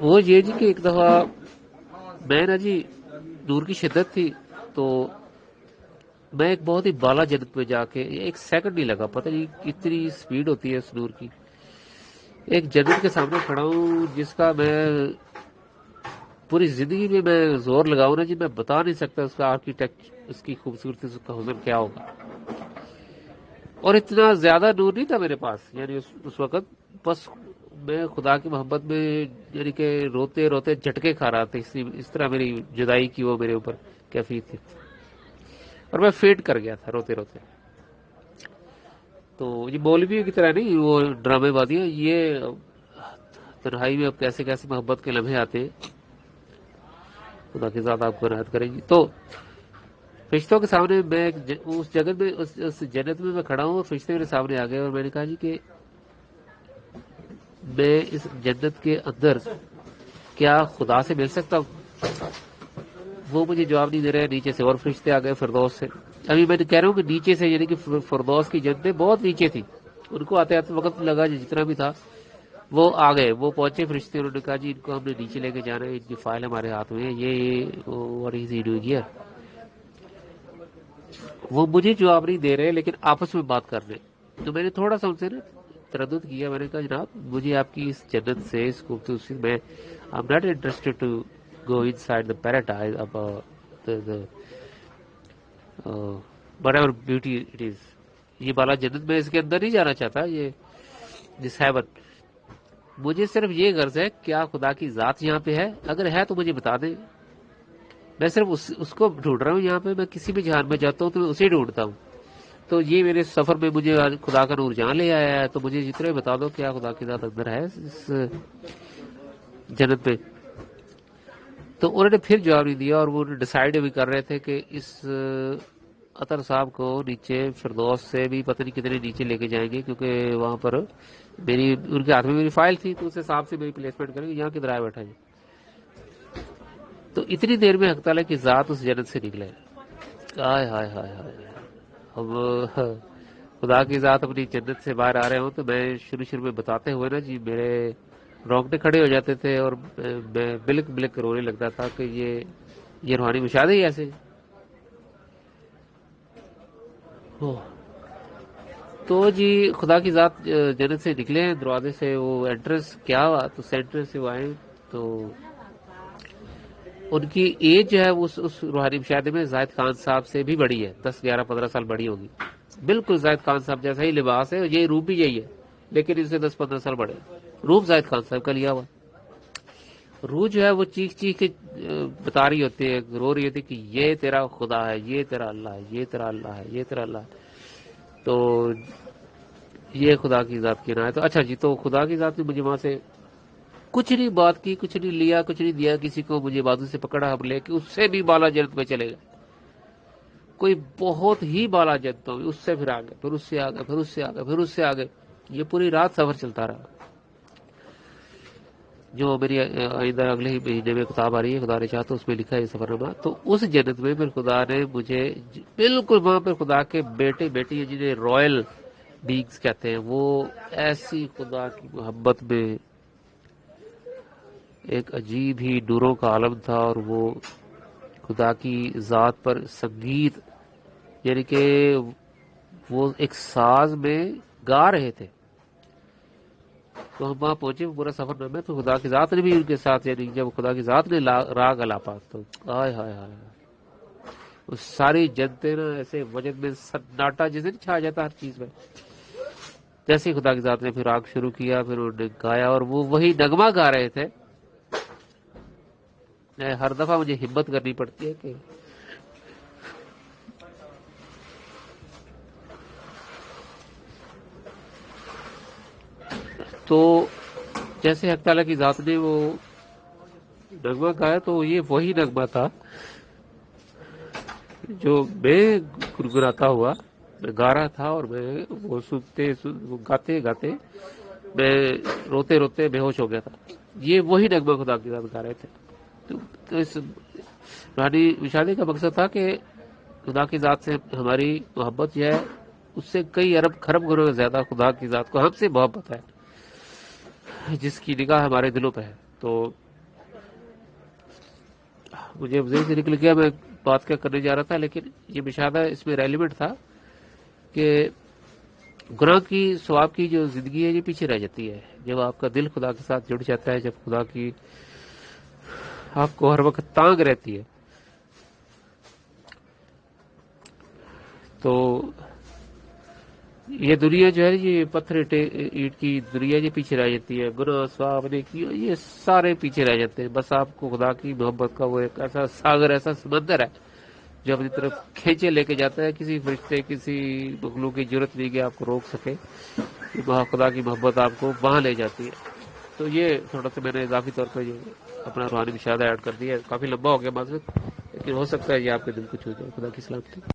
وہ یہ جی کہ ایک دفعہ میں نا جی نور کی شدت تھی، تو میں ایک بہت ہی بالا جنت میں جا کے ایک سیکنڈ نہیں لگا، پتہ نہیں کتنی سپیڈ ہوتی ہے اس نور کی، ایک جنت کے سامنے کھڑا ہوں جس کا میں پوری زندگی میں زور لگاؤں نا جی میں بتا نہیں سکتا اس کا آرکیٹیکٹ، اس کی خوبصورتی، اس کا حسن کیا ہوگا. اور اتنا زیادہ نور نہیں تھا میرے پاس، یعنی اس وقت بس میں خدا کی محبت میں یعنی کہ روتے روتے جھٹکے کھا رہا تھا، اس طرح میری جدائی کی وہ میرے اوپر کیفیت تھی، اور میں فیٹ کر گیا تھا روتے روتے. تو یہ مولوی کی طرح نہیں، وہ ڈرامے بازی ہیں یہ، تنہائی میں اب کیسے کیسے محبت کے لمحے آتے ہیں، خدا کے ذات آپ کو عنایت کرے گی. تو فرشتوں کے سامنے میں اس جگہ میں اس جنت میں کھڑا ہوں، اور فرشتے میرے سامنے آ گئے، اور میں نے کہا جی کہ میں اس جنت کے اندر کیا خدا سے مل سکتا ہوں؟ وہ مجھے جواب نہیں دے رہے. نیچے سے اور فرشتے آ گئے فردوس سے. ابھی میں کہہ رہا ہوں کہ نیچے سے، یعنی کہ فردوس کی جنتیں بہت نیچے تھی، ان کو آتے آتے وقت لگا جتنا بھی تھا، وہ آ گئے، وہ پہنچے فرشتے، انہوں نے کہا جی ان کو ہم نے نیچے لے کے جانا ہے، ان کی فائل ہمارے ہاتھ میں ہے، یہ what is he doing here؟ وہ مجھے جواب نہیں دے رہے لیکن آپس میں بات کر رہے. تو میں نے تھوڑا سا ان سے نا تردد کیا، میں نے کہا جناب مجھے آپ کی اس جنت سے، اس خوبصورتی میں I'm not interested to go inside the paradise of the whatever beauty it is. یہ بالا جنت میں اس کے اندر نہیں جانا چاہتا، یہ جس ہیون. مجھے صرف یہ غرض ہے کیا خدا کی ذات یہاں پہ ہے؟ اگر ہے تو مجھے بتا دیں. میں صرف اس کو ڈھونڈ رہا ہوں یہاں پہ، میں کسی بھی جہان میں جاتا ہوں تو میں اسے ڈھونڈتا ہوں. تو یہ میرے سفر میں مجھے خدا کا نور جہاں لے آیا ہے، تو مجھے جتنے بتا دو کیا خدا کی ذات اندر ہے اس جنت میں. تو انہوں نے پھر جواب نہیں دیا، اور وہ ڈیسائیڈ بھی کر رہے تھے کہ اس عطر صاحب کو نیچے فردوس سے بھی پتہ نہیں کتنے نیچے لے کے جائیں گے، کیونکہ وہاں پر ان کے ہاتھ میں میری فائل تھی، تو اس حساب سے میری پلیسمنٹ کریں گے. یہاں کدھر آیا بیٹھا جی. تو اتنی دیر میں حق تعالیٰ کی ذات اس جنت سے نکلے. ہائے ہائے ہائے ہائے. اب خدا کی ذات اپنی جنت سے باہر آ رہے ہوں تو میں شروع میں بتاتے ہوئے نا جی میرے رونگٹے کھڑے ہو جاتے تھے، اور میں بلک بلک رونے لگتا تھا کہ یہ روحانی مشاہدے ہی ایسے. تو جی خدا کی ذات جنت سے نکلے دروازے سے، وہ انٹرنس کیا ہوا تو سینٹر سے وہ آئے، تو ان کی ایج جو ہے اس روحانی مشاہدے میں زاہد خان صاحب سے بھی بڑی ہے، 10 11 15 سال بڑی ہوگی. بالکل زاہد خان صاحب جیسا ہی لباس ہے، یہ روپ بھی یہی ہے، لیکن ان سے 10 15 سال بڑے. روپ زاہد خان صاحب کا لیا ہوا. روح جو ہے وہ چیخ چیخ کے بتا رہی ہوتی ہے، رو رہی ہوتی ہے کہ یہ تیرا خدا ہے، یہ تیرا اللہ ہے، یہ تیرا اللہ ہے، یہ تیرا اللہ ہے. تو یہ خدا کی ذات کی نا ہے. تو اچھا جی، تو خدا کی ذات نے مجھے وہاں سے کچھ نہیں بات کی، کچھ نہیں لیا، کچھ نہیں دیا کسی کو، مجھے بازو سے پکڑا، ہم لے کے اس سے بھی بالا جنت میں چلے گئے. کوئی بہت ہی بالا جنت ہوئی، اس سے پھر آگے، پھر اس سے آگے، پھر اس سے آگے، پھر اس سے آگے. یہ پوری رات سفر چلتا رہا. جو میری آئندہ اگلے ہی مہینے میں کتاب آ رہی ہے خدا نے چاہا تو اس میں لکھا ہے یہ سفر نامہ. تو اس جنت میں پھر خدا نے مجھے بالکل وہاں پہ خدا کے بیٹے بیٹی ہیں جنہیں رائل بینگز کہتے ہیں، وہ ایسی خدا کی محبت میں ایک عجیب ہی نوروں کا عالم تھا. اور وہ خدا کی ذات پر سنگیت، یعنی کہ وہ ایک ساز میں گا رہے تھے. تو ہم وہاں پہنچے، پورا سفر نامہ. تو خدا کی ذات نے بھی ان کے ساتھ، یعنی جب خدا کی ذات نے راگ الاپا تو ہائے ہائے ہائے، وہ ساری جنتیں نا ایسے وجد میں سناٹا جیسے چھا جاتا ہر چیز میں. جیسے ہی خدا کی ذات نے پھر راگ شروع کیا، پھر انہوں نے گایا، اور وہ وہی نغمہ گا رہے تھے. ہر دفعہ مجھے ہمت کرنی پڑتی ہے کہ تو جیسے حق تعالیٰ کی ذات نے وہ نغمہ گایا، تو یہ وہی نغمہ تھا جو میں گنگناتا ہوا میں گا رہا تھا. اور میں وہ گاتے گاتے میں روتے روتے بے ہوش ہو گیا تھا. یہ وہی نغمہ خدا کی ذات گا رہے تھے. تو اس روحانی مشاہدے کا مقصد تھا کہ خدا کی ذات سے ہماری محبت جو ہے اس سے کئی ارب خرب گنا زیادہ خدا کی ذات کو ہم سے محبت ہے، جس کی نگاہ ہمارے دلوں پہ ہے. تو مجھے ذہن سے نکل گیا میں بات کیا کرنے جا رہا تھا، لیکن یہ مشاہدہ اس میں ریلیونٹ تھا کہ گناہ کی ثواب کی جو زندگی ہے یہ پیچھے رہ جاتی ہے جب آپ کا دل خدا کے ساتھ جڑ جاتا ہے، جب خدا کی آپ کو ہر وقت تانگ رہتی ہے، تو یہ دنیا جو ہے یہ پتھر اینٹ کی دنیا یہ پیچھے رہ جاتی ہے، گناہ ثواب نیکی یہ سارے پیچھے رہ جاتے ہیں، بس آپ کو خدا کی محبت کا وہ ایک ایسا ساگر، ایسا سمندر ہے جو اپنی طرف کھینچے لے کے جاتا ہے، کسی فرشتے کسی مخلوق کی ضرورت نہیں کہ آپ کو روک سکے، خدا کی محبت آپ کو وہاں لے جاتی ہے۔ تو یہ تھوڑا سا میں نے اضافی طور پہ یہ اپنا روحانی مشاہدہ ایڈ کر دیا ہے، کافی لمبا ہو گیا معذرت، لیکن ہو سکتا ہے یہ آپ کے دل کو چھو جائے۔ خدا کی سلامتی۔